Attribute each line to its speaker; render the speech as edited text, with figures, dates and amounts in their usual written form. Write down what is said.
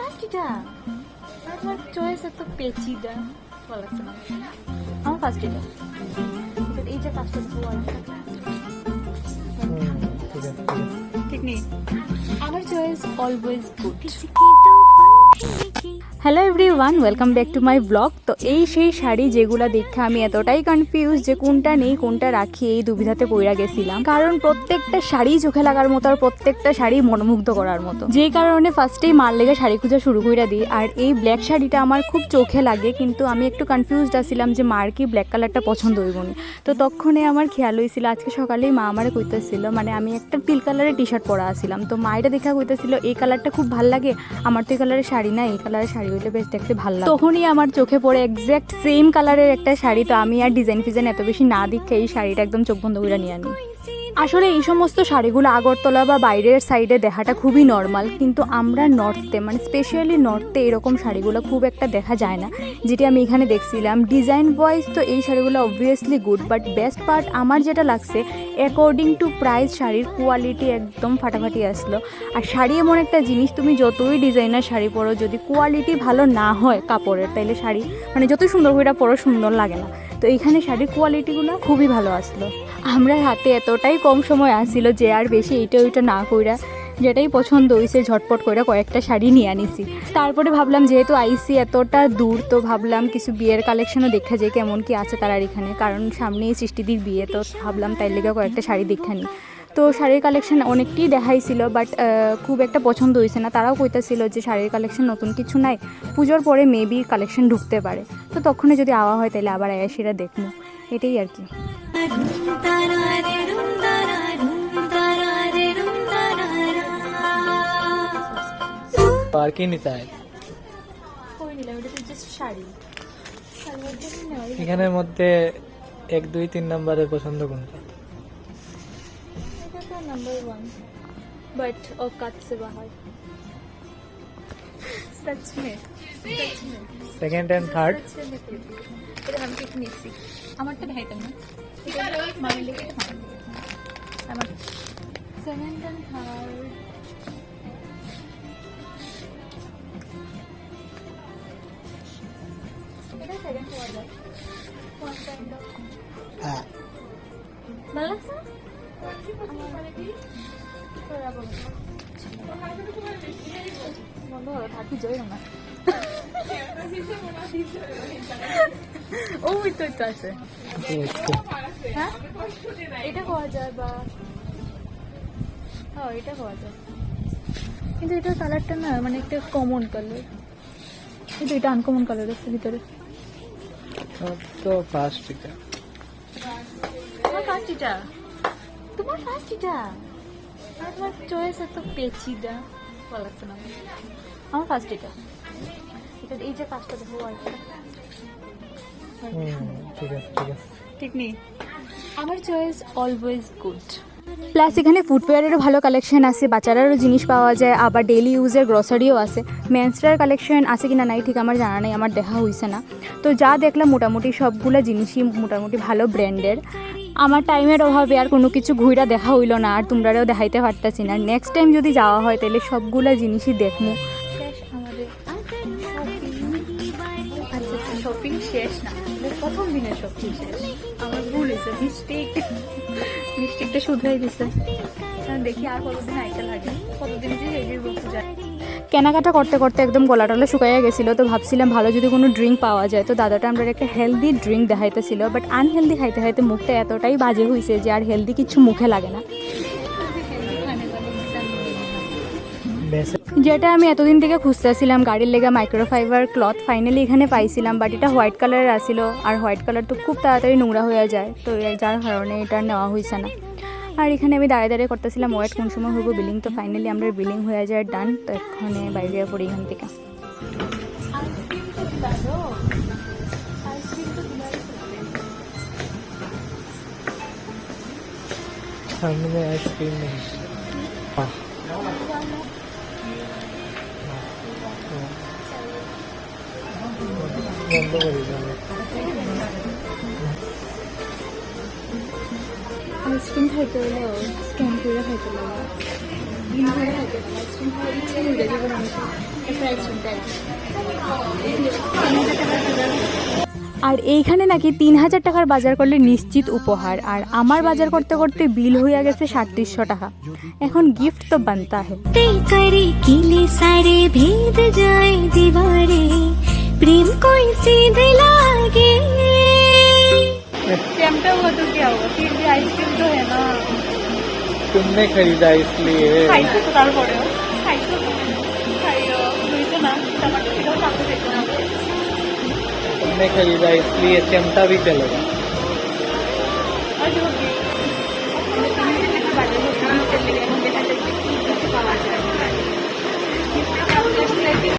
Speaker 1: First এটা আমার choice এত পেচিদা ভালো লাগছে না আমার ফার্স্ট এটা এই যে কাজটা ঠিক নেই আমার choice always good hello everyone welcome back to my blog. তো এই সেই শাড়ি যেগুলো দেখে আমি এতটাই কনফিউজ যে কোনটা নেই কোনটা রাখি এই দুবিধাতে পইরা গেছিলাম, কারণ প্রত্যেকটা শাড়ি চোখে লাগার মতো আর প্রত্যেকটা শাড়ি মনোমুগ্ধ করার মতো, যেই কারণে ফার্স্টেই মার লেগে শাড়ি খুঁজে শুরু করে দিই। আর এই ব্ল্যাক শাড়িটা আমার খুব চোখে লাগে, কিন্তু আমি একটু কনফিউজড আছিলাম যে মার কি ব্ল্যাক কালারটা পছন্দ হইব না। তো তখনই আমার খেয়াল হয়েছিল আজকে সকালেই মা আমারে কইতেছিল, মানে আমি একটা টিল কালারের টি শার্ট পরা আসছিলাম, তো মা এটা দেখা কইতেছিল এই কালারটা খুব ভালো লাগে, আমার তো এই কালারের শাড়ি না, এই কালারের শাড়ি হইলে বেশ দেখতে ভালো লাগে। তখনই আমার চোখে পড়ে এক্স্যাক্ট সেম কালারের একটা শাড়ি। তো আমি আর ডিজাইন ফিজাইন এত বেশি না দেখে এই শাড়িটা একদম চোখ বন্ধ করে নিয়ে আনি। আসলে এই সমস্ত শাড়িগুলো আগরতলা বা বাইরের সাইডে দেখাটা খুবই নর্মাল, কিন্তু আমরা নর্থে মানে স্পেশালি নর্থে এরকম শাড়িগুলো খুব একটা দেখা যায় না, যেটি আমি এখানে দেখছিলাম। ডিজাইন ওয়াইজ তো এই শাড়িগুলো obviously good, but best part আমার যেটা লাগছে অ্যাকর্ডিং টু প্রাইস শাড়ির কোয়ালিটি একদম ফাটাফাটি আসলো। আর শাড়ি এমন একটা জিনিস, তুমি যতই ডিজাইনার শাড়ি পরো যদি কোয়ালিটি ভালো না হয় কাপড়ের, তাইলে শাড়ি মানে যতই সুন্দর করে পরো সুন্দর লাগে না। তো এইখানে শাড়ির কোয়ালিটিগুলো খুবই ভালো আসলো। আমরা হাতে এতটাই কম সময় আসছিল যে আর বেশি এইটা ওইটা না কইরা যেটাই পছন্দ হয়েছে ঝটপট করে কয়েকটা শাড়ি নিয়ে আনিছি। তারপরে ভাবলাম যেহেতু আইসি এতটা দূর, তো ভাবলাম কিছু বিয়ের কালেকশনও দেখা যায় কেমন কি আছে তারার এখানে, কারণ সামনেই সৃষ্টিদির বিয়ে, তো ভাবলাম তাই লেগে কয়েকটা শাড়ি দেখা নিই। তো শাড়ির কালেকশন অনেকটাই দেখাইছিল, বাট খুব একটা পছন্দ হয়েছে না। তারাও কইতেছিল যে শাড়ির কালেকশন নতুন কিছু নাই, পুজোর পরে মেবি কালেকশন ঢুকতে পারে, তো তখনই যদি আওয়া হয় তাহলে আবার আয়াসিরা দেখবো, এটাই আর কি।
Speaker 2: আর কি নিতে হয় এখানের মধ্যে 1, 2, 3 নম্বরের পছন্দ কোনটা?
Speaker 1: नंबर 1 बट औकात से बाहर सच में
Speaker 2: সেকেন্ড এন্ড থার্ড
Speaker 1: এটা আমি ঠিক নিচ্ছি, আমারটা দেখাইতাম না, এটা মামি লেগে আমার সেকেন্ড এন্ড থার্ড। এটা সেকেন্ড হওয়া যায় কোন কাইন্ড অফ
Speaker 2: হ্যাঁ
Speaker 1: ভালো লাগছে বন্ধ হলো থাকি যাই না। ও তো আছে হ্যাঁ, এটা পাওয়া যায় বা হ্যাঁ এটা পাওয়া যায়, কিন্তু এটার কালারটা না মানে একটা কমন কালার, কিন্তু এটা আনকমন কালার আছে ভিতরে।
Speaker 2: তো ফার্স্ট এটা
Speaker 1: তোমার ফার্স্ট এটা, তোমার ফার্স্ট এটা আর তোমার চয়েস এত পেচিদা ভালো লাগছে না আমার ফার্স্ট এটা। এটা এই যে কাজটা দেখো
Speaker 2: ঠিক আছে ঠিক আছে
Speaker 1: ঠিক নেই, আমার চয়েস অলওয়েজ গুড। প্লাস এখানে ফুটওয়্যারেরও ভালো কালেকশন আছে, বাচ্চারারও জিনিস পাওয়া যায়, আবার ডেইলি ইউজের গ্রসারিও আছে। মেন্সটার কালেকশন আছে কিনা নাই ঠিক আমার জানা নেই, আমার দেখা হয়েছে না। তো যা দেখলাম মোটামুটি সবগুলো জিনিসই মোটামুটি ভালো ব্র্যান্ডের। আমার টাইমের অভাবে আর কোনো কিছু ঘুরা দেখা হইল না, আর তোমরাও দেখাইতে পারতেছি না। নেক্সট টাইম যদি যাওয়া হয় তাহলে সবগুলো জিনিসই দেখবো। শেষ আমাদের শপিং শেষ না, প্রথম দিনের শপিং শেষ। আমার ভুল হয়েছে, মিস্টেকটা শুধরাই দিছে। দেখি আর কতদিন আইতে লাগে, কতদিন যে রেডি বলতে যায়। কেনাকাটা করতে করতে একদম গলাটলা শুকাইয়া গেছিলো, তো ভাবছিলাম ভালো যদি কোনো ড্রিঙ্ক পাওয়া যায়। তো দাদাটা আমরা একটা হেলদি ড্রিঙ্ক দেখাইতেছিল, বাট আনহেলদি খাইতে খাইতে মুখটা এতটাই বাজে হয়েছে যে আর হেলদি কিছু মুখে লাগে না। যেটা আমি এতদিন থেকে খুঁজতেছিলাম গাড়ির লেগা মাইক্রোফাইবার ক্লথ, ফাইনালি এখানে পাইছিলাম, বাট এটা হোয়াইট কালারের আসিল, আর হোয়াইট কালার তো খুব তাড়াতাড়ি নোংরা হয়ে যায়, তো যার কারণে এটা নেওয়া হয়েছে না। আর এখানে আমি দাঁড়িয়ে দাঁড়িয়ে করতেছিলাম ওয়েট কোন সময় হইব বিলিং, তো ফাইনালি আমরা বিলিং হয়ে যায় ডান। তো এখানে বাইরে পড়ি এখান থেকে।
Speaker 2: সামনে আইসক্রিম নেই বন্ধ করি
Speaker 1: আইসক্রিম খাইতে হলে স্ক্যান করে খাইতে লাগে। বিল হয়ে থাকে আইসক্রিম খাওয়ার ইচ্ছে হয়ে যায় জীবনে একটা আইসক্রিম আর এইখানে নাকি ৩,০০০ টাকার বাজার করলে নিশ্চিত উপহার। আর আমার বাজার করতে করতে বিল হয়ে গেছে ৩৭০০ টাকা। এখন গিফট তো বানতা হে।
Speaker 3: करे किले सारे भेद जाए दीवारे प्रेम कोई सीधे लागे
Speaker 1: टेम्पटा हुआ तो क्या होगा, फिर भी आइसक्रीम तो है ना।
Speaker 2: तुमने खरीदा इसलिए।
Speaker 1: খাইছো তো তারপরেও খাইছো তো খাইও বুঝছো না টমেটো দিলেও তাকে দেখো না।
Speaker 2: तुमने खरीदा इसलिए चिमटा भी चलेगा।